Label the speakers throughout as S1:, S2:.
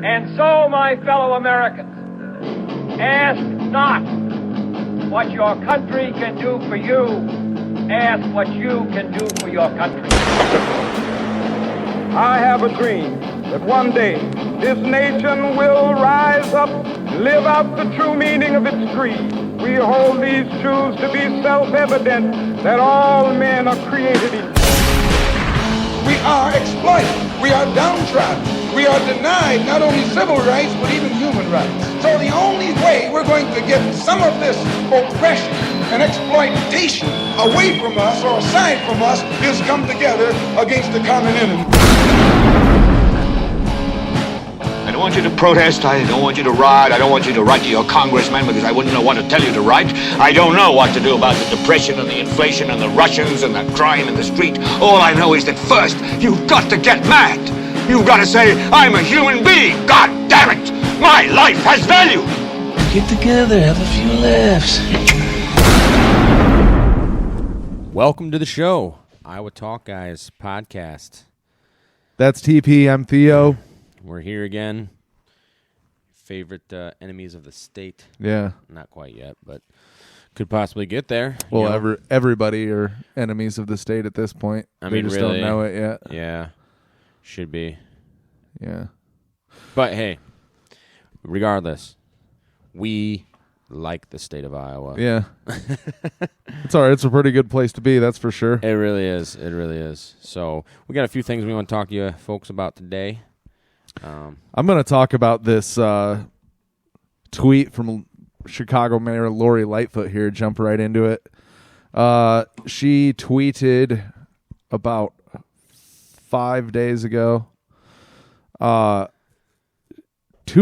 S1: And so, my fellow Americans, ask not what your country can do for you. Ask what you can do for your country.
S2: I have a dream that one day this nation will rise up, live out the true meaning of its creed. We hold these truths to be self-evident, that all men are created equal.
S3: We are exploited. We are downtrodden. We are denied not only civil rights, but even human rights. So the only way we're going to get some of this oppression and exploitation away from us or aside from us is come together against the common enemy.
S4: I don't want you to protest, I don't want you to riot, I don't want you to write to your congressman because I wouldn't know what to tell you to write. I don't know what to do about the depression and the inflation and the Russians and the crime in the street. All I know is that first, you've got to get mad. You've got to say, I'm a human being, God damn it! My life has value!
S5: Get together, have a few laughs.
S6: Welcome to the show, Iowatalkguyspodcast.
S7: That's Teepee, I'm Theo.
S6: We're here again. Favorite enemies of the state.
S7: Yeah.
S6: Not quite yet, but could possibly get there.
S7: Well, everybody are enemies of the state at this point. They just
S6: really,
S7: don't know it yet.
S6: Yeah. Should be.
S7: Yeah.
S6: But hey, regardless, we like the state of Iowa.
S7: Yeah. It's all right. It's a pretty good place to be, that's for sure.
S6: It really is. It really is. So we got a few things we want to talk to you folks about today.
S7: I'm going to talk about this tweet from Chicago Mayor Lori Lightfoot here. Jump right into it. She tweeted about 5 days ago, to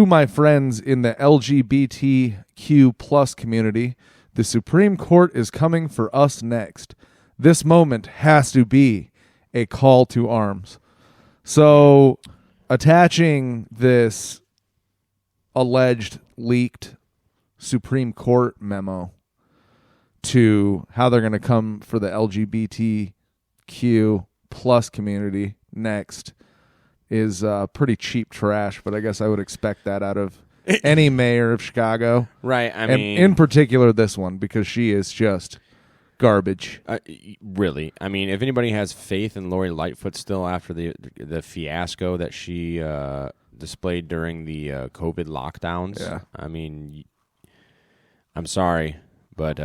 S7: my friends in the LGBTQ plus community, the Supreme Court is coming for us next. This moment has to be a call to arms. So, attaching this alleged leaked Supreme Court memo to how they're going to come for the LGBTQ plus community next is pretty cheap trash, but I guess I would expect that out of any mayor of Chicago.
S6: Right,
S7: and in particular this one, because she is just garbage.
S6: Really. I mean, if anybody has faith in Lori Lightfoot still after the fiasco that she displayed during the COVID lockdowns,
S7: yeah.
S6: I mean, I'm sorry, but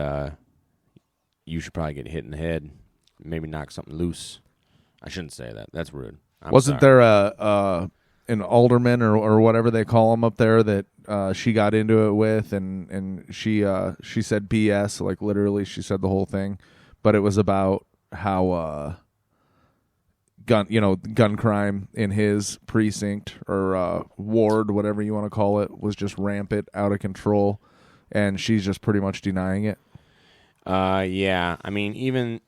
S6: you should probably get hit in the head, maybe knock something loose. I shouldn't say that. That's rude.
S7: Wasn't there an alderman or whatever they call him up there that she got into it with, and she said BS, like literally she said the whole thing, but it was about how gun crime in his precinct or ward, whatever you want to call it, was just rampant, out of control, and she's just pretty much denying it.
S6: Yeah. I mean, even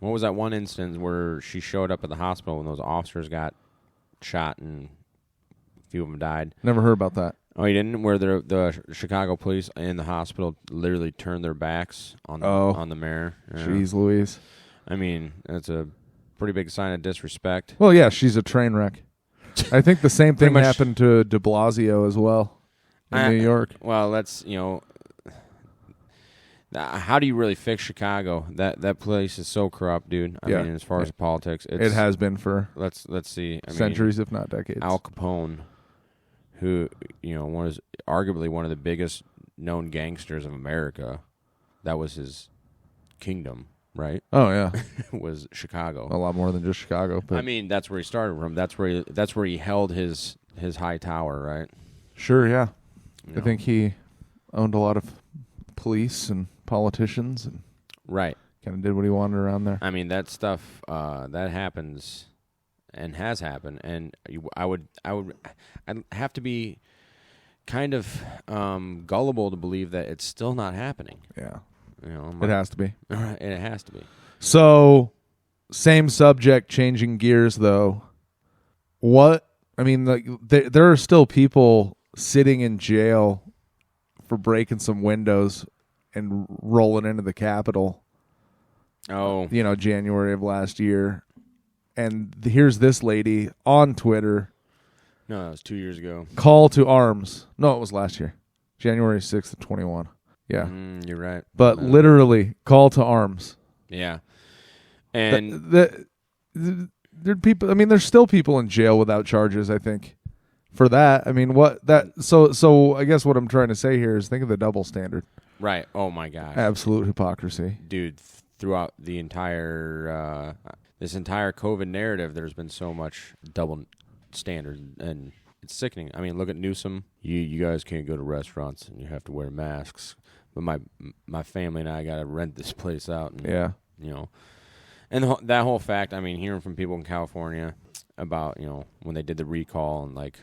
S6: what was that one instance where she showed up at the hospital when those officers got shot and a few of them died?
S7: Never heard about that.
S6: Oh, you didn't? Where the Chicago police in the hospital literally turned their backs on the mayor.
S7: Jeez Louise.
S6: I mean, that's a pretty big sign of disrespect.
S7: Well, yeah, she's a train wreck. I think the same thing happened to de Blasio as well in New York.
S6: Well, that's, how do you really fix Chicago? That place is so corrupt, dude. I mean, as far as politics,
S7: it has been for
S6: let's see,
S7: centuries, if not decades.
S6: Al Capone, who was arguably one of the biggest known gangsters of America, that was his kingdom, right?
S7: Oh yeah,
S6: was Chicago.
S7: A lot more than just Chicago. But
S6: I mean, that's where he started from. That's where he held his high tower, right?
S7: Sure, yeah. I think he owned a lot of police and politicians, and
S6: right,
S7: kind of did what he wanted around there.
S6: I mean, that stuff that happens and has happened, and I'd have to be kind of gullible to believe that it's still not happening.
S7: Yeah, it has to be.
S6: It has to be.
S7: So, same subject, changing gears though. What I mean, there are still people sitting in jail for breaking some windows and rolling into the Capitol.
S6: Oh.
S7: January of last year. And here's this lady on Twitter
S6: No, that was 2 years ago.
S7: Call to arms. No, it was last year. January 6th of 21. Yeah.
S6: You're right.
S7: But literally, call to arms.
S6: Yeah. And
S7: there people. I mean, there's still people in jail without charges, I think, for that. I mean, so I guess what I'm trying to say here is think of the double standard.
S6: right. Oh my gosh.
S7: Absolute hypocrisy.
S6: Dude, throughout the entire this entire COVID narrative, there's been so much double standard, and it's sickening. I mean, look at Newsom. You guys can't go to restaurants and you have to wear masks. But my family and I got to rent this place out. And,
S7: Yeah.
S6: You know, and that whole fact. I mean, hearing from people in California about when they did the recall and like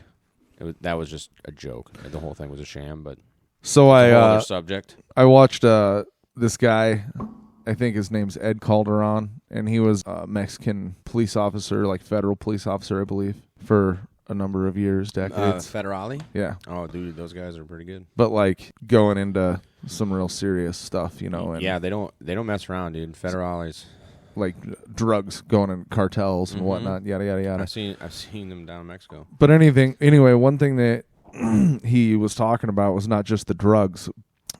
S6: that was just a joke. The whole thing was a sham. But
S7: So
S6: other subject.
S7: I watched this guy. I think his name's Ed Calderon, and he was a Mexican police officer, like federal police officer, I believe, for a number of years, decades.
S6: Federale?
S7: Yeah.
S6: Oh, dude, those guys are pretty good.
S7: But like going into some real serious stuff, and
S6: yeah, they don't mess around, dude. Federales,
S7: like drugs going in cartels and whatnot, yada yada yada.
S6: I've seen them down in Mexico.
S7: But anyway, one thing that he was talking about was not just the drugs.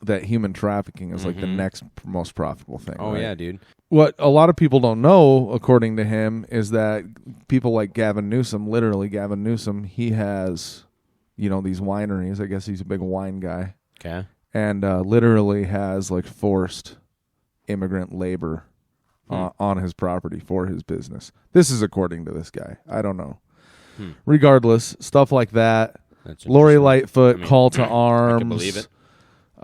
S7: That human trafficking is like the next most profitable thing.
S6: Oh
S7: right?
S6: yeah, dude.
S7: What a lot of people don't know, according to him, is that people like Gavin Newsom, he has, these wineries. I guess he's a big wine guy.
S6: Okay.
S7: And literally has like forced immigrant labor on his property for his business. This is according to this guy. I don't know. Regardless, stuff like that. Lori Lightfoot, call to arms.
S6: I can believe it.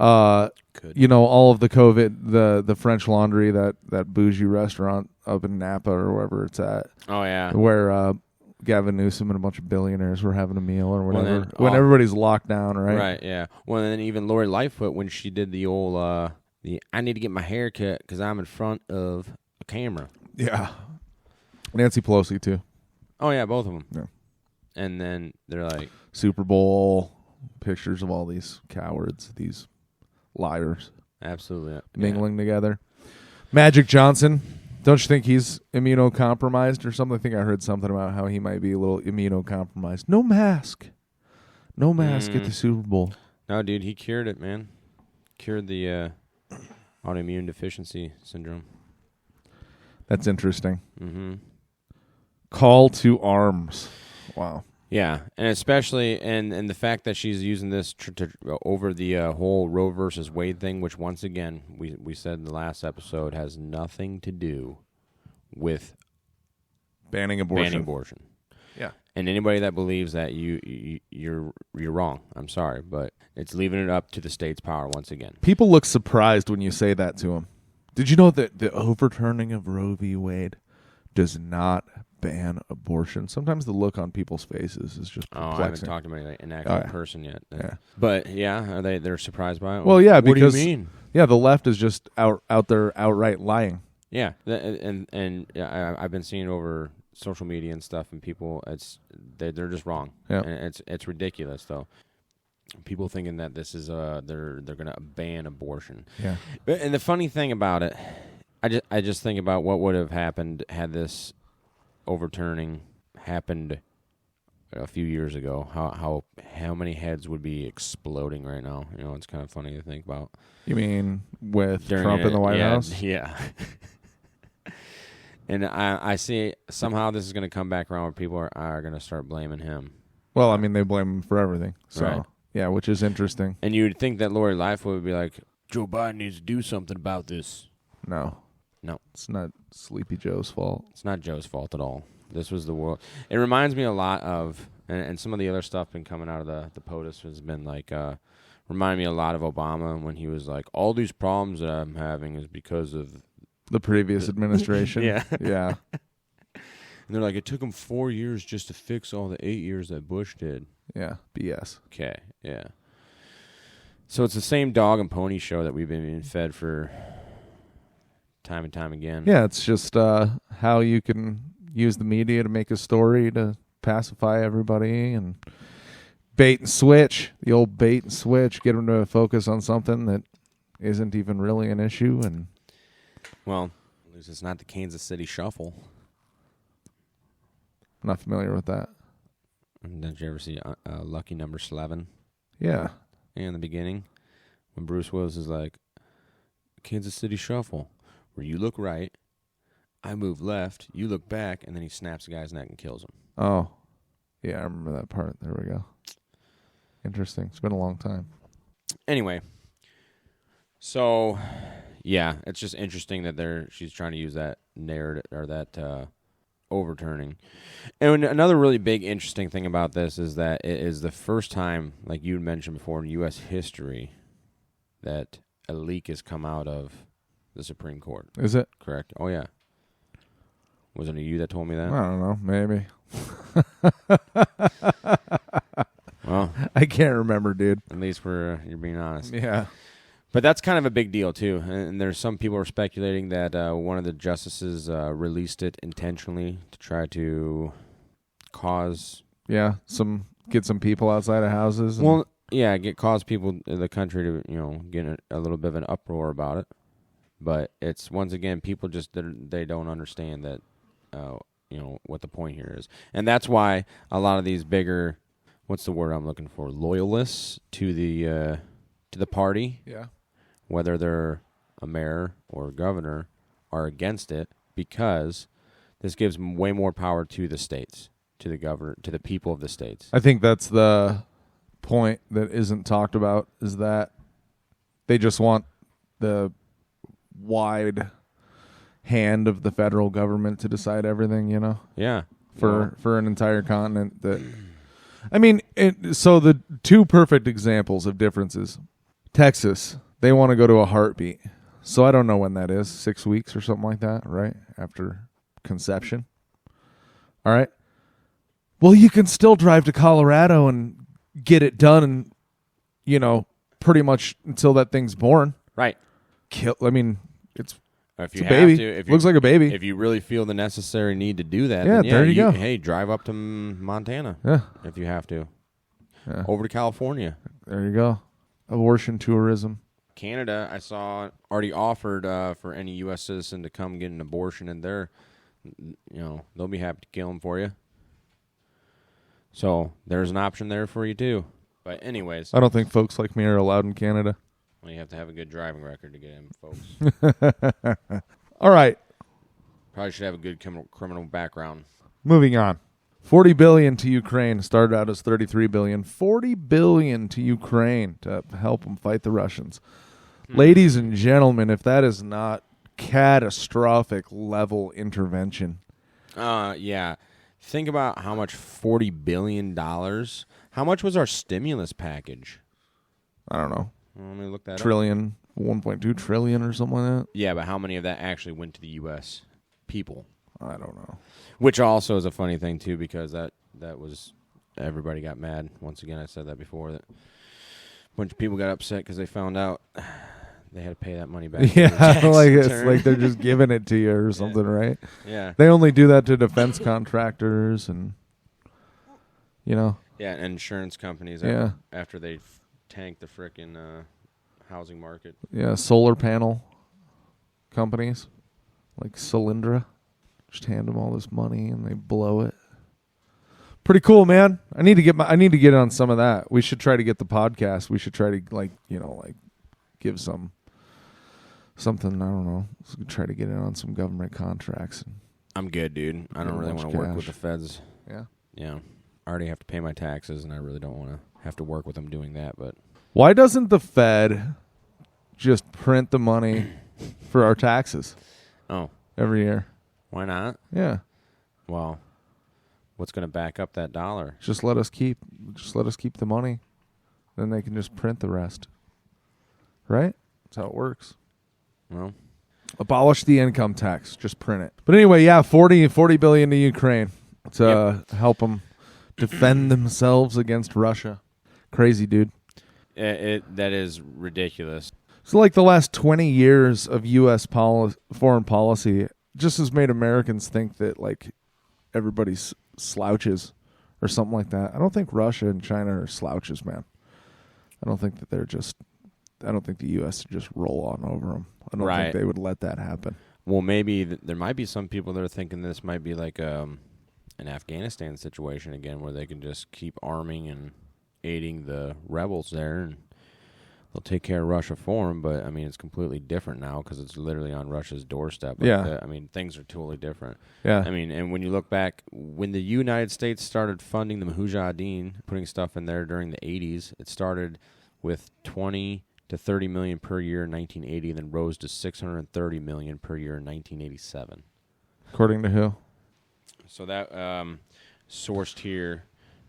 S7: All of the COVID, the French Laundry, that bougie restaurant up in Napa or wherever it's at.
S6: Oh yeah,
S7: where Gavin Newsom and a bunch of billionaires were having a meal or whatever.
S6: When
S7: everybody's locked down, right?
S6: Right. Yeah. Well, and then even Lori Lightfoot when she did the old I need to get my hair cut because I'm in front of a camera.
S7: Yeah. Nancy Pelosi too.
S6: Oh yeah, both of them.
S7: Yeah.
S6: And then they're like
S7: Super Bowl pictures of all these cowards, these liars,
S6: absolutely
S7: mingling together. Magic Johnson, don't you think he's immunocompromised or something? I think I heard something about how he might be a little immunocompromised. No mask at the Super Bowl.
S6: No, dude, he cured it, man. Cured the autoimmune deficiency syndrome.
S7: That's interesting.
S6: Mm-hmm.
S7: Call to arms. Wow.
S6: Yeah, and especially and the fact that she's using this over the whole Roe versus Wade thing, which once again we said in the last episode has nothing to do with
S7: banning abortion.
S6: Yeah, and anybody that believes that you're wrong. I'm sorry, but it's leaving it up to the state's power once again.
S7: People look surprised when you say that to them. Did you know that the overturning of Roe v. Wade does not ban abortion? Sometimes the look on people's faces is just perplexing.
S6: I haven't talked to an actual person yet.
S7: Yeah.
S6: But yeah, they're surprised by it?
S7: Well, yeah,
S6: what
S7: because
S6: do you mean?
S7: Yeah, the left is just out there outright lying.
S6: Yeah, and I've been seeing over social media and stuff, and people, they're just wrong.
S7: Yeah,
S6: and it's ridiculous though. People thinking that this is they're gonna ban abortion.
S7: Yeah,
S6: and the funny thing about it, I just think about what would have happened had this overturning happened a few years ago. How many heads would be exploding right now? It's kind of funny to think about.
S7: You mean with Trump in the White House?
S6: Yeah. And I see somehow this is going to come back around where people are going to start blaming him.
S7: Well, I mean, they blame him for everything. So,
S6: right.
S7: Yeah, which is interesting.
S6: And you'd think that Lori Lightfoot would be like, Joe Biden needs to do something about this.
S7: No. It's not Sleepy Joe's fault.
S6: It's not Joe's fault at all. This was the world. It reminds me a lot of, and some of the other stuff been coming out of the POTUS has been like, remind me a lot of Obama when he was like, all these problems that I'm having is because of
S7: the previous administration.
S6: Yeah.
S7: Yeah.
S6: And they're like, it took him 4 years just to fix all the 8 years that Bush did.
S7: Yeah. BS.
S6: Okay. Yeah. So it's the same dog and pony show that we've been fed for time and time again.
S7: Yeah, it's just how you can use the media to make a story to pacify everybody and bait and switch. The old bait and switch, get them to focus on something that isn't even really an issue. And
S6: well, at least it's not the Kansas City Shuffle.
S7: I'm not familiar with that.
S6: Did you ever see Lucky Number 11?
S7: Yeah.
S6: In the beginning, when Bruce Willis is like, Kansas City Shuffle, where you look right, I move left, you look back, and then he snaps the guy's neck and kills him.
S7: Oh. Yeah, I remember that part. There we go. Interesting. It's been a long time.
S6: Anyway, so yeah, it's just interesting that she's trying to use that narrative or that overturning. And another really big interesting thing about this is that it is the first time, like you mentioned before, in U.S. history that a leak has come out of the Supreme Court.
S7: Is it?
S6: Correct. Oh, yeah. Wasn't it you that told me that?
S7: I don't know. Maybe.
S6: Well,
S7: I can't remember, dude.
S6: At least you're being honest.
S7: Yeah.
S6: But that's kind of a big deal, too. And there's some people are speculating that one of the justices released it intentionally to try to cause...
S7: Yeah, get some people outside of houses.
S6: Well, yeah, cause people in the country to, get a little bit of an uproar about it. But it's, once again, people just, they don't understand that, what the point here is. And that's why a lot of these bigger, what's the word I'm looking for, loyalists to the party,
S7: yeah,
S6: whether they're a mayor or a governor, are against it because this gives way more power to the states, to the governor, to the people of the states.
S7: I think that's the point that isn't talked about, is that they just want the wide hand of the federal government to decide everything,
S6: Yeah.
S7: For an entire continent. That, I mean, so the two perfect examples of differences. Texas, they want to go to a heartbeat. So I don't know when that is, 6 weeks or something like that, right? After conception. All right. Well, you can still drive to Colorado and get it done and, pretty much until that thing's born.
S6: Right.
S7: It's
S6: if
S7: a baby. It looks like a baby.
S6: If you really feel the necessary need to do that,
S7: then there you go.
S6: Hey, drive up to Montana.
S7: Yeah.
S6: If you have to.
S7: Yeah.
S6: Over to California.
S7: There you go. Abortion tourism.
S6: Canada, I saw, already offered for any U.S. citizen to come get an abortion, and they'll be happy to kill them for you. So there's an option there for you too. But anyways,
S7: I don't think folks like me are allowed in Canada.
S6: Well, you have to have a good driving record to get in, folks.
S7: All right.
S6: Probably should have a good criminal background.
S7: Moving on. $40 billion to Ukraine. Started out as $33 billion. $40 billion to Ukraine to help them fight the Russians. Ladies and gentlemen, if that is not catastrophic level intervention.
S6: Yeah. Think about how much $40 billion. How much was our stimulus package?
S7: I don't know.
S6: Let me look that
S7: trillion, up. 1.2 trillion or something like that.
S6: Yeah, but how many of that actually went to the U.S. people?
S7: I don't know.
S6: Which also is a funny thing, too, because that was, everybody got mad. Once again, I said that before, that a bunch of people got upset because they found out they had to pay that money back.
S7: Yeah, like it's like they're just giving it to you or something, right?
S6: Yeah.
S7: They only do that to defense contractors and,
S6: Yeah, and insurance companies after they tank the frickin' housing market.
S7: Yeah, solar panel companies like Solyndra just hand them all this money and they blow it. Pretty cool, man. I need to get on some of that. We should try to get the podcast. We should try to give something. I don't know. Let's try to get in on some government contracts.
S6: I'm good, dude. I don't really want to work with the feds.
S7: Yeah.
S6: Yeah. I already have to pay my taxes, and I really don't want to have to work with them doing that. But
S7: why doesn't the Fed just print the money for our taxes?
S6: Oh,
S7: every year.
S6: Why not?
S7: Yeah.
S6: Well, what's going to back up that dollar?
S7: Just let us keep the money. Then they can just print the rest. Right? That's how it works.
S6: Well,
S7: abolish the income tax. Just print it. But anyway, yeah, $40 billion to Ukraine to help them defend themselves against Russia. Crazy, dude.
S6: That is ridiculous.
S7: So like the last 20 years of U.S. foreign policy just has made Americans think that like everybody's slouches or something like that. I don't think Russia and China are slouches, man. I don't think the U.S. would just roll on over them. I don't think they would let that happen.
S6: Well, maybe there might be some people that are thinking this might be like a an Afghanistan situation again where they can just keep arming and aiding the rebels there, and they'll take care of Russia for them. But, I mean, it's completely different now because it's literally on Russia's doorstep.
S7: Yeah.
S6: I mean, things are totally different.
S7: Yeah.
S6: I mean, and when you look back, when the United States started funding the Mujahideen, putting stuff in there during the 80s, it started with 20 to 30 million per year in 1980, and then rose to 630 million per year in 1987.
S7: According to who?
S6: So that sourced here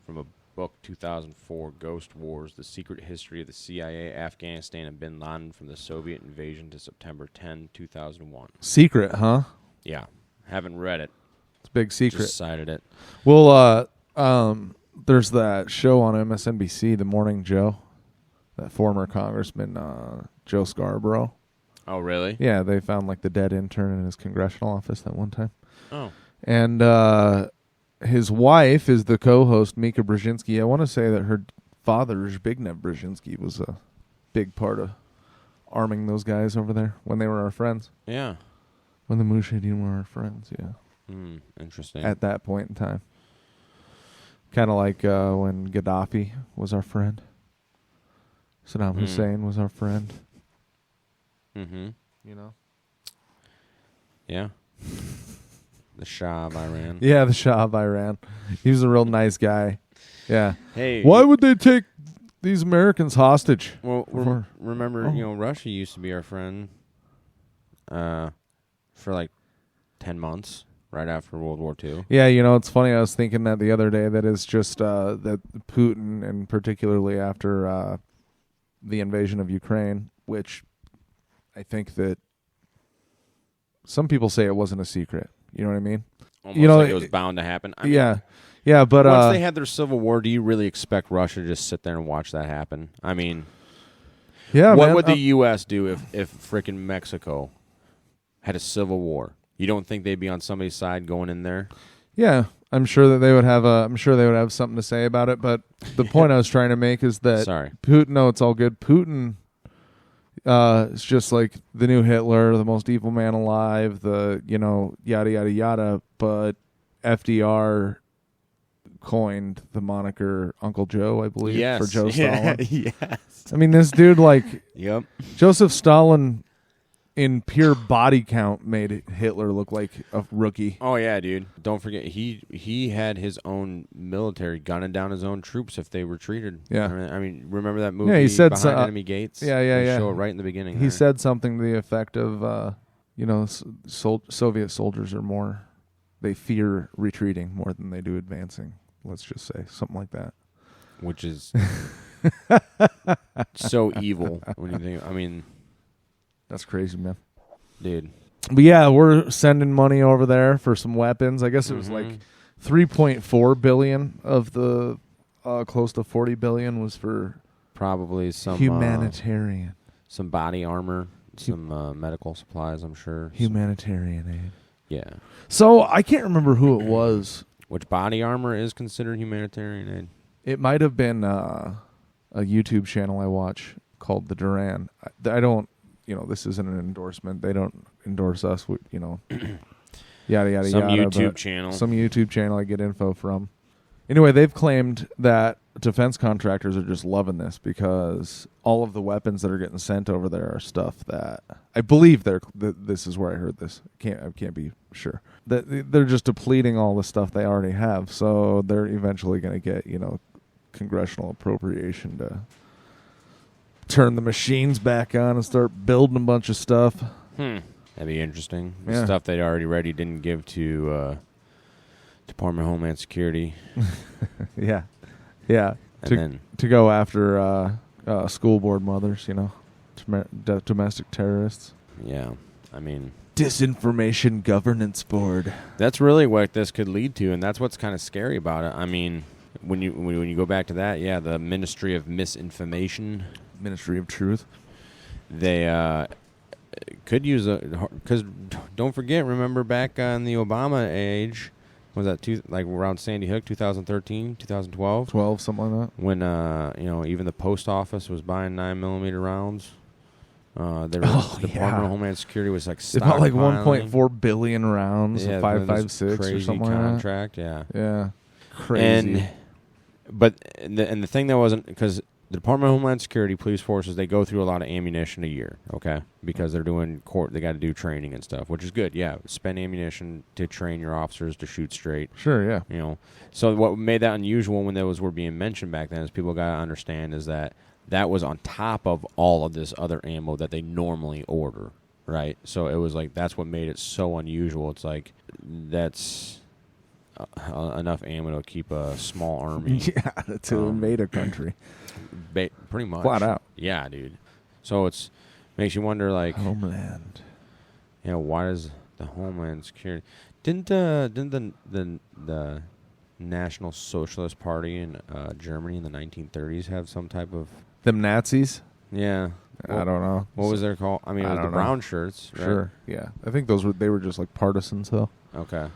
S6: from a book, 2004, Ghost Wars, The Secret History of the CIA, Afghanistan, and Bin Laden from the Soviet invasion to September 10, 2001.
S7: Secret, huh?
S6: Yeah. Haven't read it.
S7: It's a big secret.
S6: Just cited it.
S7: Well, there's that show on MSNBC, The Morning Joe, that former Congressman Joe Scarborough.
S6: Oh, really?
S7: Yeah, they found like the dead intern in his congressional office that one time.
S6: Oh.
S7: And his wife is the co-host, Mika Brzezinski. I want to say that her father, Zbigniew Brzezinski, was a big part of arming those guys over there when they were our friends.
S6: Yeah.
S7: When the Mujahideen were our friends, yeah.
S6: Interesting.
S7: At that point in time. Kind of like when Gaddafi was our friend. Saddam Hussein was our friend.
S6: Mm-hmm.
S7: You know?
S6: Yeah. The Shah of Iran.
S7: Yeah, the Shah of Iran. He was a real nice guy. Yeah.
S6: Hey.
S7: Why would they take these Americans hostage?
S6: Well, remember, Russia used to be our friend for like 10 months right after World War II.
S7: Yeah, it's funny. I was thinking that the other day that it's just that Putin, and particularly after the invasion of Ukraine, which I think that some people say it wasn't a secret. You know what I mean?
S6: Almost like it was bound to happen. I mean,
S7: yeah, but
S6: once they had their civil war, do you really expect Russia to just sit there and watch that happen? I mean,
S7: yeah,
S6: what
S7: man,
S6: would the U.S. do if frickin' Mexico had a civil war? You don't think they'd be on somebody's side going in there?
S7: Yeah, I'm sure that they would have. I'm sure they would have something to say about it. But the point I was trying to make is that Putin. No, it's all good. Putin. It's just like the new Hitler, the most evil man alive, the, yada, yada, yada. But FDR coined the moniker Uncle Joe, I believe, for Joe Stalin.
S6: Yes.
S7: I mean, this dude,
S6: Yep.
S7: Joseph Stalin, in pure body count, made Hitler look like a rookie.
S6: Oh, yeah, dude. Don't forget, he had his own military gunning down his own troops if they retreated.
S7: Yeah.
S6: I mean, remember that movie,
S7: he said
S6: Behind Enemy Gates?
S7: Yeah.
S6: They show it right in the beginning.
S7: He said something to the effect of, Soviet soldiers are more, they fear retreating more than they do advancing. Let's just say something like that.
S6: Which is so evil when you think, I mean...
S7: That's crazy, man.
S6: Dude.
S7: But yeah, we're sending money over there for some weapons. I guess it was like $3.4 billion of the close to $40 billion was for
S6: probably some
S7: humanitarian,
S6: some body armor, some medical supplies, I'm sure.
S7: Humanitarian aid.
S6: Yeah.
S7: So I can't remember who it was.
S6: Which body armor is considered humanitarian aid?
S7: It might have been a YouTube channel I watch called The Duran. I don't. This isn't an endorsement. They don't endorse us. Yada, yada,
S6: some
S7: yada.
S6: YouTube channel.
S7: Some YouTube channel I get info from. Anyway, they've claimed that defense contractors are just loving this because all of the weapons that are getting sent over there are stuff that I believe this is where I heard this. I can't be sure. That they're just depleting all the stuff they already have. So they're eventually going to get, congressional appropriation to turn the machines back on and start building a bunch of stuff.
S6: That'd be interesting.
S7: Yeah.
S6: Stuff they'd already didn't give to Department of Homeland Security.
S7: Yeah.
S6: And
S7: to go after school board mothers, domestic terrorists.
S6: Yeah, I mean...
S7: Disinformation Governance Board.
S6: That's really what this could lead to, and that's what's kind of scary about it. I mean, when you go back to that, yeah, the Ministry of Misinformation...
S7: Ministry of Truth.
S6: They could use because don't forget, remember back on the Obama age, was that around Sandy Hook, 2013, 2012?
S7: Something like that.
S6: When even the post office was buying 9mm rounds. The Department of Homeland Security was like
S7: they bought like 1.4 billion rounds of 5.56 or something
S6: contract.
S7: Like that. Yeah, crazy.
S6: And the thing that wasn't, because the Department of Homeland Security, police forces, they go through a lot of ammunition a year, okay? Because they're doing they got to do training and stuff, which is good. Yeah, spend ammunition to train your officers to shoot straight.
S7: Sure, yeah.
S6: You know, so what made that unusual when those were being mentioned back then is people got to understand is that was on top of all of this other ammo that they normally order, right? So it was like that's what made it so unusual. It's like that's enough ammo to keep a small army.
S7: Yeah, to invade a country.
S6: Pretty much.
S7: Flat out.
S6: Yeah, dude. So it's makes you wonder, like,
S7: Homeland.
S6: You know, why does the Homeland Security didn't the National Socialist Party in Germany in the 1930s have some type of
S7: them Nazis?
S6: Yeah.
S7: I don't know.
S6: What was their call? I mean, it was the brown shirts, right?
S7: Sure. Yeah. I think they were just like partisans though.
S6: Okay.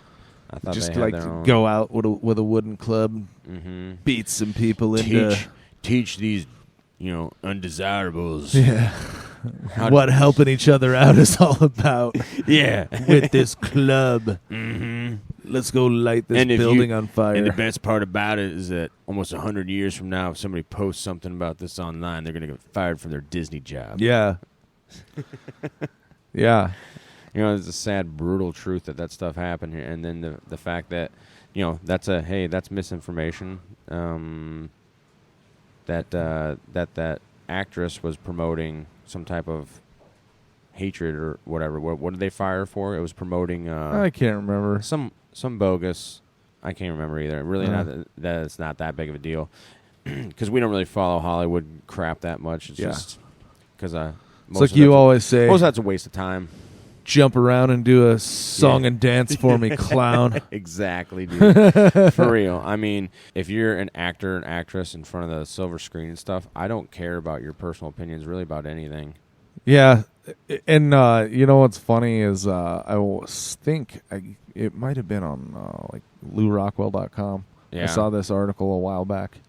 S6: I thought
S7: just
S6: they
S7: like
S6: had their own.
S7: Go out with a wooden club, beat some people into
S6: teach these, undesirables.
S7: Yeah. What helping each other out is all about.
S6: Yeah.
S7: With this club.
S6: Mm-hmm.
S7: Let's go light this building on fire.
S6: And the best part about it is that almost 100 years from now, if somebody posts something about this online, they're going to get fired from their Disney job.
S7: Yeah. Yeah.
S6: It's a sad, brutal truth that stuff happened here. And then the fact that, that's misinformation. That actress was promoting some type of hatred or whatever. What did they fire for? It was promoting.
S7: I can't remember.
S6: Some bogus. I can't remember either. Really, that it's not that big of a deal because we don't really follow Hollywood crap that much. It's just because
S7: it's like you always say.
S6: Most of that's a waste of time.
S7: Jump around and do a song and dance for me, clown.
S6: Exactly, dude. For real. I mean, if you're an actor and actress in front of the silver screen and stuff, I don't care about your personal opinions really about anything.
S7: Yeah. And you know what's funny is I think it might have been on like LouRockwell.com.
S6: Yeah.
S7: I saw this article a while back,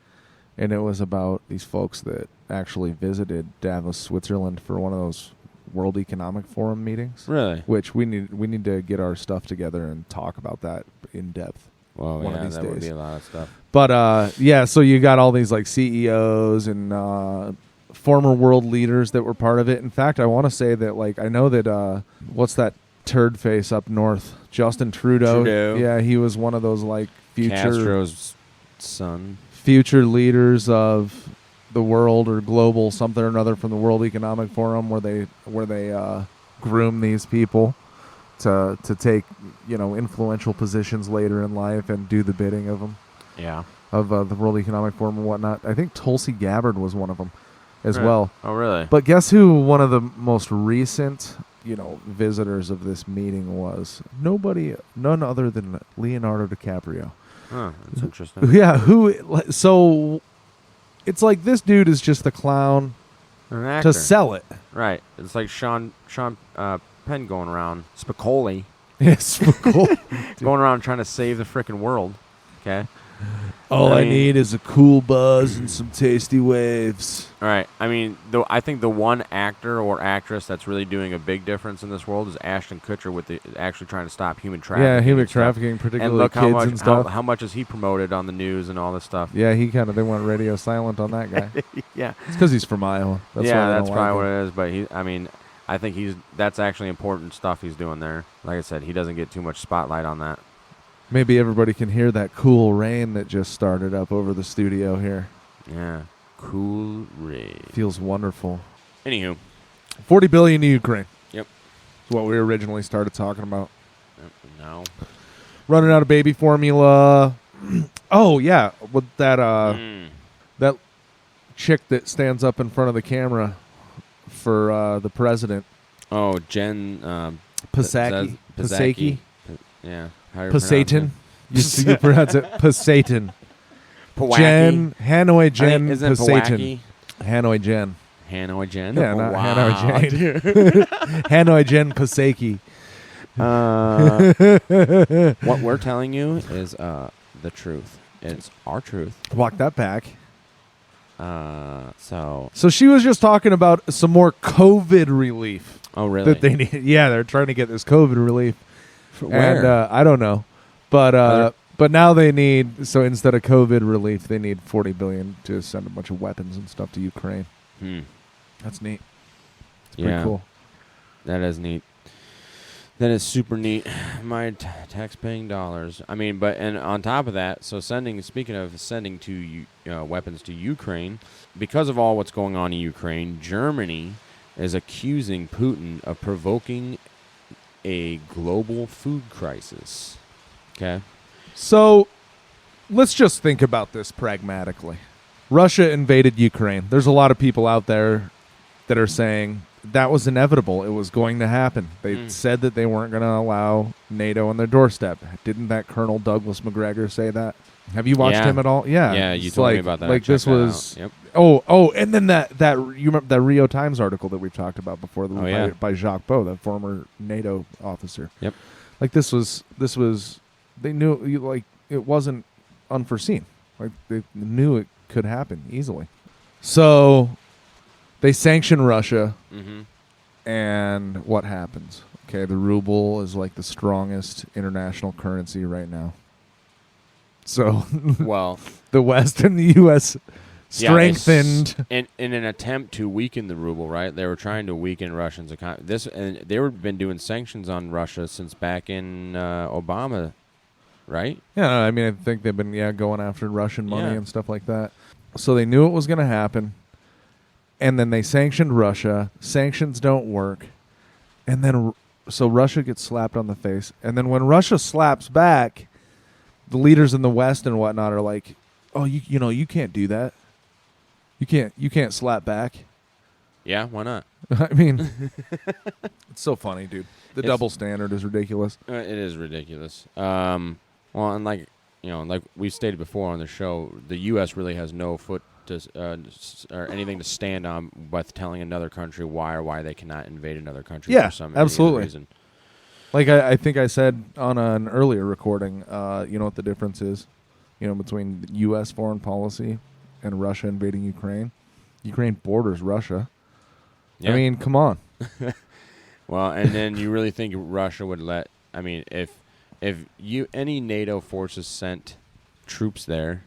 S7: and it was about these folks that actually visited Davos, Switzerland for one of those World Economic Forum meetings.
S6: Really?
S7: Which we need to get our stuff together and talk about that in depth.
S6: Well,
S7: one of these
S6: that
S7: days.
S6: Would be a lot of stuff.
S7: But so you got all these like CEOs and former world leaders that were part of it. In fact, I want to say that like I know that what's that turd face up north? Justin Trudeau. Yeah, he was one of those like future
S6: Castro's son.
S7: Future leaders of the world or global something or another from the World Economic Forum where they groom these people to take influential positions later in life and do the bidding of them.
S6: Yeah.
S7: Of the World Economic Forum and whatnot. I think Tulsi Gabbard was one of them as well.
S6: Oh, really?
S7: But guess who one of the most recent visitors of this meeting was? None other than Leonardo DiCaprio.
S6: Huh, that's interesting.
S7: Yeah, so it's like this dude is just a clown to sell it.
S6: Right. It's like Sean Penn going around, Spicoli.
S7: Yes, Spicoli.
S6: Going around trying to save the frickin' world. Okay?
S7: All I need is a cool buzz and some tasty waves.
S6: All right. I mean, I think the one actor or actress that's really doing a big difference in this world is Ashton Kutcher with actually trying to stop human trafficking.
S7: Yeah, human trafficking, particularly
S6: and look
S7: kids and stuff.
S6: How much is he promoted on the news and all this stuff?
S7: Yeah, they went radio silent on that guy.
S6: Yeah.
S7: It's because he's from Iowa.
S6: That's probably what it is. But I think that's actually important stuff he's doing there. Like I said, he doesn't get too much spotlight on that.
S7: Maybe everybody can hear that cool rain that just started up over the studio here.
S6: Yeah, cool rain.
S7: Feels wonderful.
S6: Anywho.
S7: $40 billion to Ukraine.
S6: Yep.
S7: That's what we originally started talking about.
S6: No.
S7: Running out of baby formula. Oh, yeah. With that that chick that stands up in front of the camera for the president.
S6: Oh, Jen
S7: Psaki. Psaki.
S6: Yeah.
S7: Pasatan. You pronounce it Pasatan. Jen. Hanoi Jen Pasatan. Hanoi Jen.
S6: Hanoi Jen?
S7: Yeah, not Hanoi Jen. Hanoi Jen Psaki.
S6: What we're telling you is the truth. It's our truth.
S7: Walk that back.
S6: So
S7: she was just talking about some more COVID relief.
S6: Oh, really?
S7: That they need. Yeah, they're trying to get this COVID relief.
S6: Where?
S7: And I don't know, but now they need. So instead of COVID relief, they need $40 billion to send a bunch of weapons and stuff to Ukraine. That's neat. It's pretty cool.
S6: That is neat. That is super neat. My tax-paying dollars. I mean, and on top of that, so speaking of sending weapons to Ukraine, because of all what's going on in Ukraine, Germany is accusing Putin of provoking a global food crisis. Okay?
S7: So let's just think about this pragmatically. Russia invaded Ukraine. There's a lot of people out there that are saying that was inevitable. It was going to happen. They said that they weren't going to allow NATO on their doorstep. Didn't that Colonel Douglas McGregor say that? Have you watched him at all? Yeah.
S6: Yeah, you told me about that.
S7: Like this was. Yep. Oh, and then that you remember that Rio Times article that we've talked about before by Jacques Beau, the former NATO officer.
S6: Yep.
S7: Like this was they knew like it wasn't unforeseen. Like they knew it could happen easily. So they sanction Russia, and what happens? Okay, the ruble is like the strongest international currency right now. So,
S6: well,
S7: the West and the U.S. strengthened
S6: in an attempt to weaken the ruble. Right, they were trying to weaken Russians' economy. And they've been doing sanctions on Russia since back in Obama, right?
S7: Yeah, I mean, I think they've been going after Russian money and stuff like that. So they knew it was going to happen, and then they sanctioned Russia. Sanctions don't work, and then so Russia gets slapped on the face, and then when Russia slaps back, the leaders in the West and whatnot are like, "Oh, you can't do that. You can't slap back."
S6: Yeah, why not?
S7: I mean, it's so funny, dude. The double standard is ridiculous.
S6: It is ridiculous. Well, and like we stated before on the show, the U.S. really has no foot to or anything to stand on with telling another country why they cannot invade another country for some
S7: absolutely.
S6: reason.
S7: Like I think I said on an earlier recording, you know what the difference is, between U.S. foreign policy and Russia invading Ukraine. Ukraine borders Russia. Yeah. I mean, come on.
S6: Well, and then you really think Russia would let? I mean, if any NATO forces sent troops there,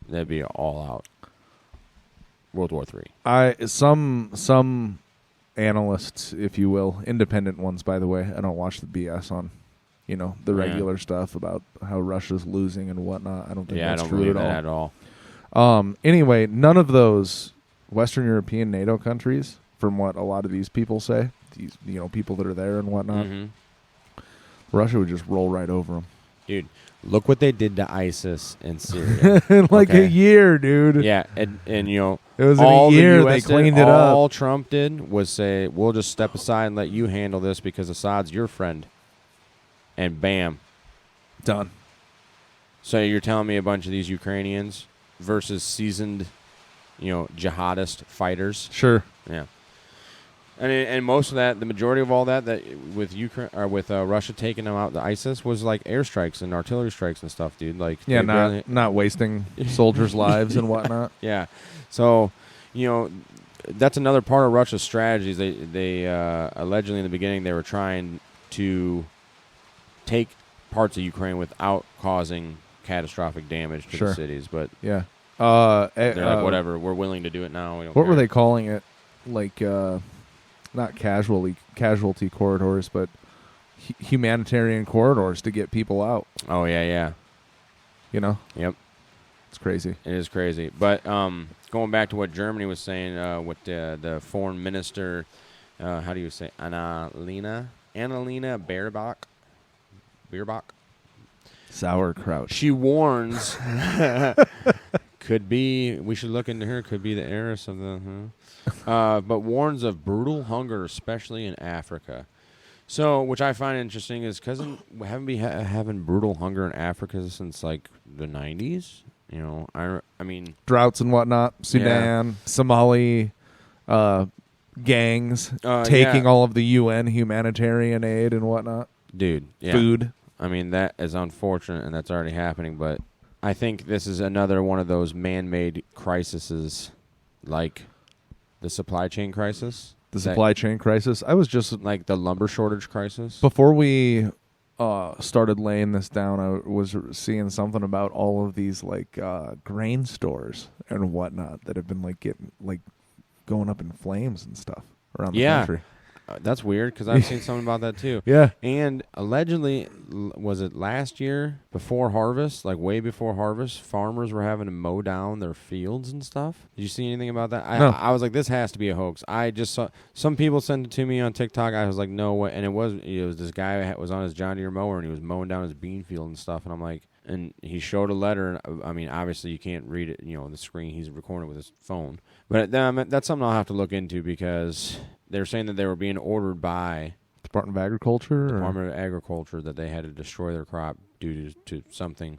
S6: that'd be all out. World War III.
S7: Some analysts, if you will, independent ones, by the way. I don't watch the BS on, the regular stuff about how Russia's losing and whatnot. I don't think that's true
S6: at all.
S7: Anyway, none of those Western European NATO countries, from what a lot of these people say, these people that are there and whatnot, Russia would just roll right over them.
S6: Dude, look what they did to ISIS in Syria.
S7: In a year, dude.
S6: Yeah, and it
S7: was in a year they cleaned it up.
S6: All Trump did was say, we'll just step aside and let you handle this because Assad's your friend. And bam.
S7: Done.
S6: So you're telling me a bunch of these Ukrainians versus seasoned, jihadist fighters?
S7: Sure.
S6: Yeah. And most of that, the majority of all that with Ukraine or with Russia taking them out, the ISIS was like airstrikes and artillery strikes and stuff, dude. Like
S7: not wasting soldiers' lives and whatnot.
S6: Yeah, so that's another part of Russia's strategies. They allegedly in the beginning they were trying to take parts of Ukraine without causing catastrophic damage to the cities, but
S7: yeah,
S6: they're like whatever, we're willing to do it now.
S7: What were they calling it? Like. Not casualty corridors, but humanitarian corridors to get people out.
S6: Oh, yeah.
S7: Yep. It's crazy.
S6: It is crazy. But going back to what Germany was saying with the foreign minister, how do you say, Annalena Baerbock?
S7: Sauerkraut.
S6: She warns, we should look into her, could be the heiress of the... but warns of brutal hunger, especially in Africa. So, which I find interesting is because we haven't been having brutal hunger in Africa since like the 90s. I mean
S7: droughts and whatnot. Sudan, Somali gangs taking all of the UN humanitarian aid and whatnot.
S6: Dude, yeah.
S7: Food.
S6: I mean that is unfortunate, and that's already happening. But I think this is another one of those man-made crises, like the supply chain crisis.
S7: The supply chain crisis. I was just
S6: like the lumber shortage crisis.
S7: Before we started laying this down, I was seeing something about all of these like grain stores and whatnot that have been like getting like going up in flames and stuff around the country.
S6: That's weird because I've seen something about that too.
S7: Yeah.
S6: And allegedly, was it last year before harvest, like way before harvest, farmers were having to mow down their fields and stuff? Did you see anything about that?
S7: No.
S6: I was like, this has to be a hoax. I just saw some people sent it to me on TikTok. I was like, no way. And it was this guy who was on his John Deere mower and he was mowing down his bean field and stuff. And I'm like, and he showed a letter. And I mean, obviously you can't read it, on the screen. He's recording it with his phone. But that's something I'll have to look into because they're saying that they were being ordered by
S7: Department of Agriculture.
S6: Department of Agriculture that they had to destroy their crop due to something,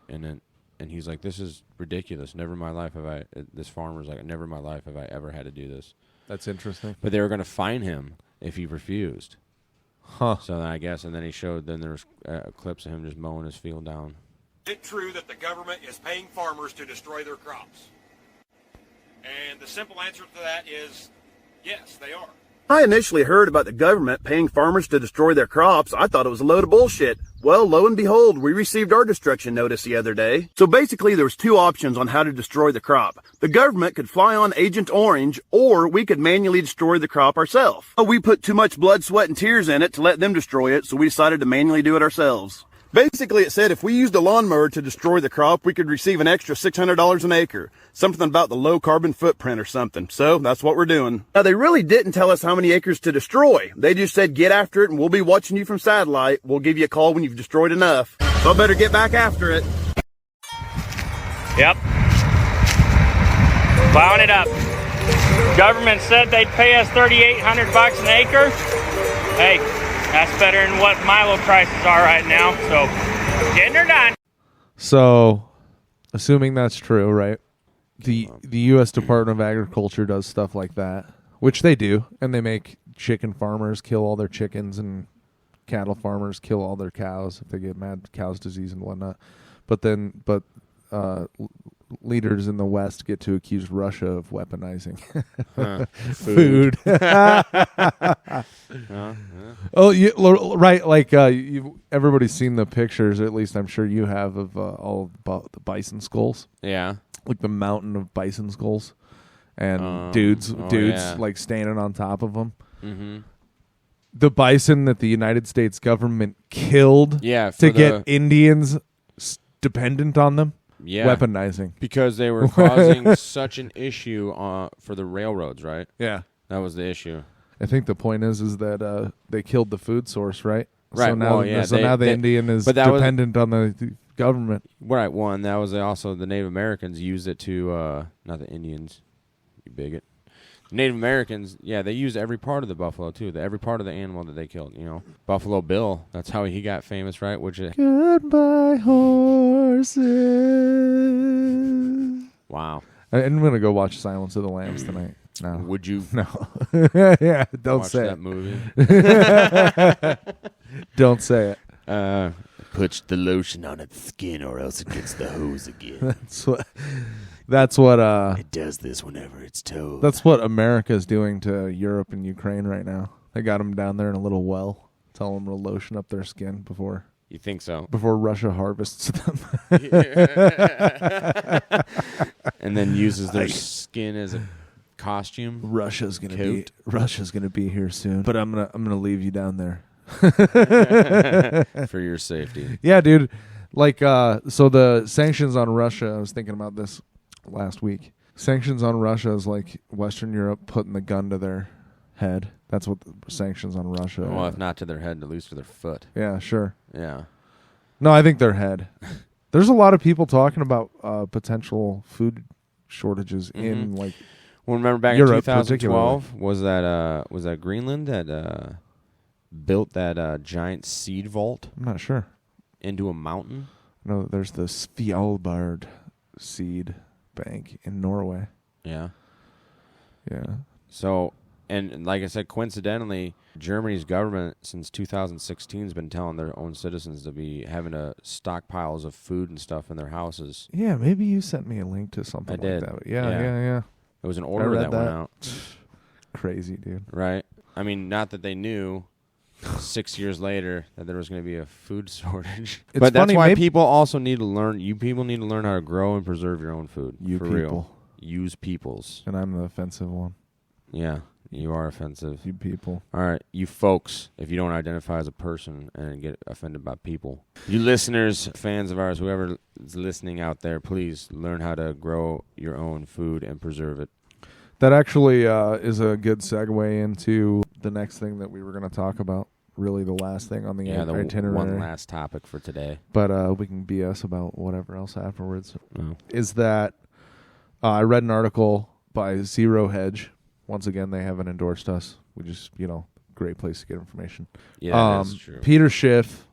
S6: and he's like, "This is ridiculous. Never in my life have I." This farmer's like, "Never in my life have I ever had to do this."
S7: That's interesting.
S6: But they were going to fine him if he refused.
S7: Huh.
S6: So then I guess, and then he showed. Then there was clips of him just mowing his field down.
S8: Is it true that the government is paying farmers to destroy their crops? And the simple answer to that is yes, they are.
S9: I initially heard about the government paying farmers to destroy their crops. I thought it was a load of bullshit. Well, lo and behold, we received our destruction notice the other day. So basically, there was two options on how to destroy the crop. The government could fly on Agent Orange, or we could manually destroy the crop ourselves. But we put too much blood, sweat, and tears in it to let them destroy it, so we decided to manually do it ourselves. Basically, it said if we used a lawnmower to destroy the crop, we could receive an extra $600 an acre. Something about the low carbon footprint or something. So that's what we're doing. Now, they really didn't tell us how many acres to destroy. They just said, get after it and we'll be watching you from satellite. We'll give you a call when you've destroyed enough. So I better get back after it.
S10: Yep. Plowing it up. Government said they'd pay us $3,800 an acre. Hey, that's better than what Milo prices are right now. So, getting her done.
S7: So, assuming that's true, right? The U.S. Department of Agriculture does stuff like that, which they do, and they make chicken farmers kill all their chickens and cattle farmers kill all their cows if they get mad cow's disease and whatnot. But leaders in the West get to accuse Russia of weaponizing food. Oh, right. Like everybody's seen the pictures, or at least I'm sure you have, of all of the bison skulls.
S6: Yeah,
S7: like the mountain of bison skulls, and dudes like standing on top of them. Mm-hmm. The bison that the United States government killed to get Indians dependent on them.
S6: Yeah,
S7: weaponizing
S6: because they were causing such an issue for the railroads, right?
S7: Yeah,
S6: that was the issue.
S7: I think the point is that they killed the food source, right?
S6: Right.
S7: So now, now the Indian is dependent on the government.
S6: Right. One, that was also the Native Americans used it to not the Indians, you bigot. Native Americans, they use every part of the buffalo too. Every part of the animal that they killed. Buffalo Bill. That's how he got famous, right? Which is
S7: goodbye horses.
S6: Wow.
S7: I'm gonna go watch Silence of the Lambs tonight. No.
S6: Would you?
S7: No. Yeah. Don't
S6: watch
S7: say
S6: that
S7: it.
S6: movie.
S7: Don't say it.
S11: Put the lotion on its skin, or else it gets the hose again.
S7: That's what
S11: it does this whenever it's told.
S7: That's what America's doing to Europe and Ukraine right now. They got them down there in a little well, tell them to lotion up their skin before.
S6: You think so?
S7: Before Russia harvests them.
S6: And then uses their skin as a costume.
S7: Russia's gonna be here soon. But I'm gonna leave you down there.
S6: For your safety.
S7: Yeah, dude. Like so the sanctions on Russia, I was thinking about this last week. Sanctions on Russia is like Western Europe putting the gun to their head. That's what the sanctions on Russia
S6: Well, if not to their head, at least to their foot.
S7: Yeah, sure.
S6: Yeah.
S7: No, I think their head. There's a lot of people talking about potential food shortages in like
S6: well, remember back
S7: Europe,
S6: in 2012 was that Greenland that built that giant seed vault?
S7: I'm not sure.
S6: Into a mountain?
S7: No, there's the Svalbard seed bank in Norway.
S6: Yeah.
S7: Yeah.
S6: So And like I said, coincidentally, Germany's government since 2016 has been telling their own citizens to be having stockpiles of food and stuff in their houses.
S7: Yeah, maybe you sent me a link to something
S6: I did.
S7: like that. Yeah.
S6: It was an order that went out.
S7: Crazy, dude.
S6: Right. I mean, not that they knew 6 years later that there was going to be a food shortage. But that's why people also need to learn. You people need to learn how to grow and preserve your own food.
S7: You
S6: for
S7: people.
S6: Real. Use peoples.
S7: And I'm the offensive one.
S6: Yeah, you are offensive.
S7: You people.
S6: All right, you folks, if you don't identify as a person and get offended by people. You listeners, fans of ours, whoever is listening out there, please learn how to grow your own food and preserve it.
S7: That actually is a good segue into the next thing that we were going to talk about. Really the last thing on the itinerary.
S6: One last topic for today.
S7: But we can BS about whatever else afterwards.
S6: Oh.
S7: Is that I read an article by Zero Hedge. Once again, they haven't endorsed us. We just, great place to get information.
S6: Yeah, that's true.
S7: Peter Schiff,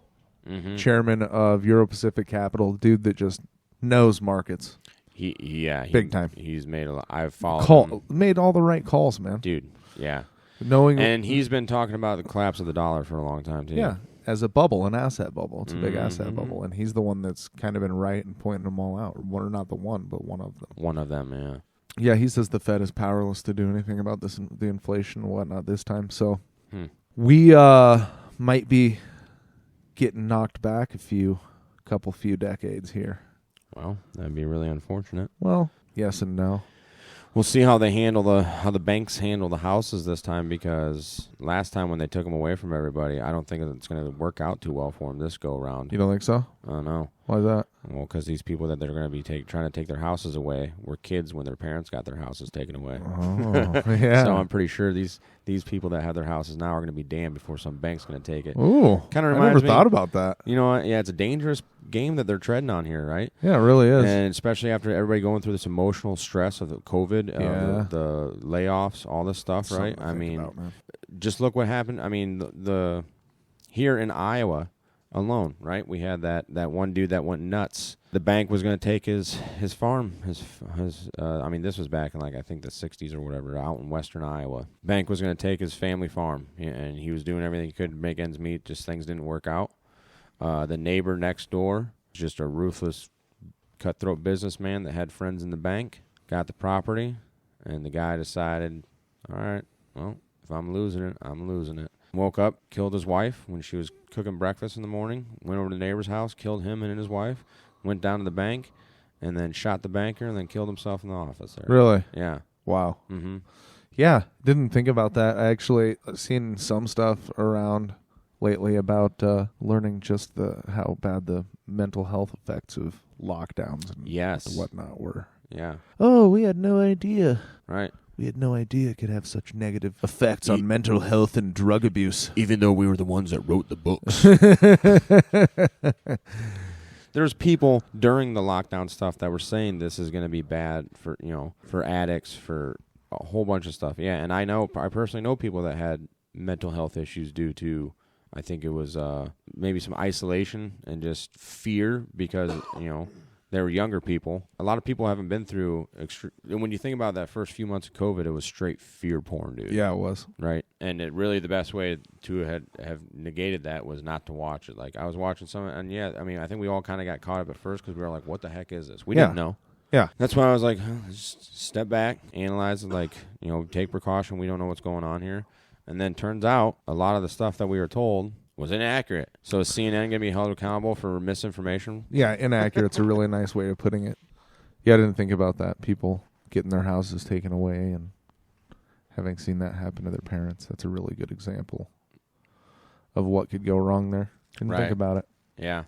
S7: chairman of Euro-Pacific Capital, dude that just knows markets. Big time.
S6: He's made a lot. I've followed him.
S7: Made all the right calls, man.
S6: Dude, yeah.
S7: And
S6: he's been talking about the collapse of the dollar for a long time, too.
S7: Yeah, as a bubble, an asset bubble. It's a big asset bubble, and he's the one that's kind of been right and pointing them all out. Or not the one, but one of them.
S6: One of them, yeah.
S7: Yeah, he says the Fed is powerless to do anything about the inflation and whatnot this time. So we might be getting knocked back a few decades here.
S6: Well, that'd be really unfortunate.
S7: Well, yes and no.
S6: We'll see how they handle how the banks handle the houses this time, because last time when they took them away from everybody, I don't think it's going to work out too well for them this go around.
S7: You don't think so?
S6: I don't know.
S7: Why is that?
S6: Well, because these people that they're going to be trying to take their houses away were kids when their parents got their houses taken away.
S7: Oh, yeah.
S6: So I'm pretty sure these people that have their houses now are going to be damned before some bank's going to take it.
S7: Ooh,
S6: kind of reminds me.
S7: I never thought about that.
S6: You know what? Yeah, it's a dangerous game that they're treading on here, right?
S7: Yeah, it really is.
S6: And especially after everybody going through this emotional stress of the COVID, the layoffs, all this stuff, right? I mean, just look what happened. I mean, the here in Iowa alone, right? We had that one dude that went nuts. The bank was going to take his farm, I mean, this was back in I think the 60s or whatever, out in western Iowa. Bank was going to take his family farm, and he was doing everything he could to make ends meet. Just things didn't work out. The neighbor next door, just a ruthless, cutthroat businessman that had friends in the bank, got the property, and the guy decided, all right, well, if I'm losing it, I'm losing it. Woke up, killed his wife when she was cooking breakfast in the morning, went over to the neighbor's house, killed him and his wife, went down to the bank, and then shot the banker, and then killed himself in the office there.
S7: Really?
S6: Yeah.
S7: Wow. Yeah, didn't think about that. I actually seen some stuff around lately about learning just how bad the mental health effects of lockdowns and whatnot were.
S6: Yeah.
S7: Oh, we had no idea.
S6: Right.
S7: We had no idea it could have such negative effects on mental health and drug abuse.
S11: Even though we were the ones that wrote the books.
S6: There's people during the lockdown stuff that were saying this is going to be bad for addicts, for a whole bunch of stuff. Yeah, and I personally know people that had mental health issues due to, I think it was maybe some isolation and just fear because, they were younger people. A lot of people haven't been through and when you think about that first few months of COVID, it was straight fear porn, dude.
S7: Yeah, it was.
S6: Right. And it really, the best way to have negated that was not to watch it. Like, I was watching some, and I think we all kind of got caught up at first because we were like, what the heck is this? We didn't know.
S7: Yeah.
S6: That's why I was like, just step back, analyze it, take precaution. We don't know what's going on here. And then turns out a lot of the stuff that we were told was inaccurate. So is CNN going to be held accountable for misinformation?
S7: Yeah, inaccurate's a really nice way of putting it. Yeah, I didn't think about that. People getting their houses taken away and having seen that happen to their parents. That's a really good example of what could go wrong there. Didn't think about it.
S6: Yeah.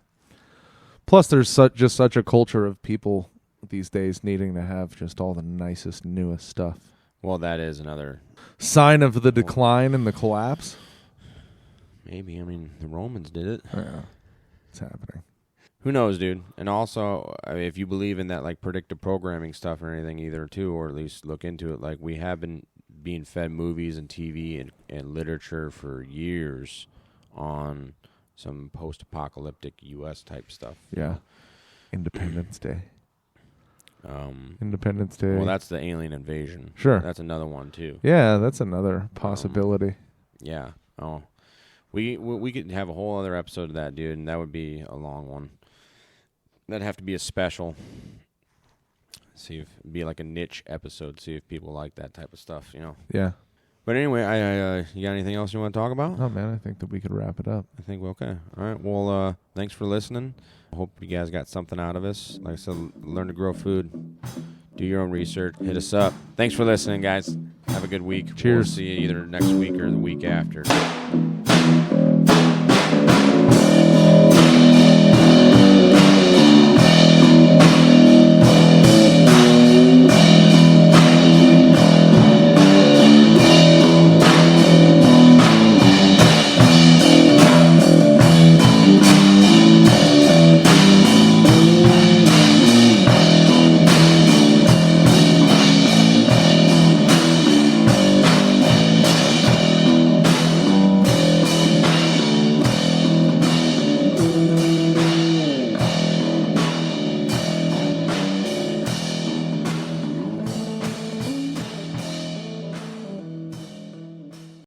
S7: Plus, there's just such a culture of people these days needing to have just all the nicest, newest stuff.
S6: Well, that is another
S7: sign of the decline and the collapse.
S6: Maybe. I mean, the Romans did it.
S7: Yeah, it's happening.
S6: Who knows, dude? And also, if you believe in that, predictive programming stuff or anything either, too, or at least look into it, we have been being fed movies and TV and literature for years on some post-apocalyptic U.S. type stuff.
S7: Yeah. Independence Day. Independence Day.
S6: Well, that's the alien invasion.
S7: Sure.
S6: That's another one, too.
S7: Yeah, that's another possibility.
S6: Yeah. Oh. We could have a whole other episode of that, dude, and that would be a long one. That'd have to be a special. See if it'd be like a niche episode. See if people like that type of stuff, you know.
S7: Yeah.
S6: But anyway, you got anything else you want to talk about?
S7: Oh man, I think that we could wrap it up.
S6: I think we're okay. All right. Well, thanks for listening. I hope you guys got something out of us. Like I said, learn to grow food. Do your own research. Hit us up. Thanks for listening, guys. Have a good week.
S7: Cheers.
S6: We'll see you either next week or the week after.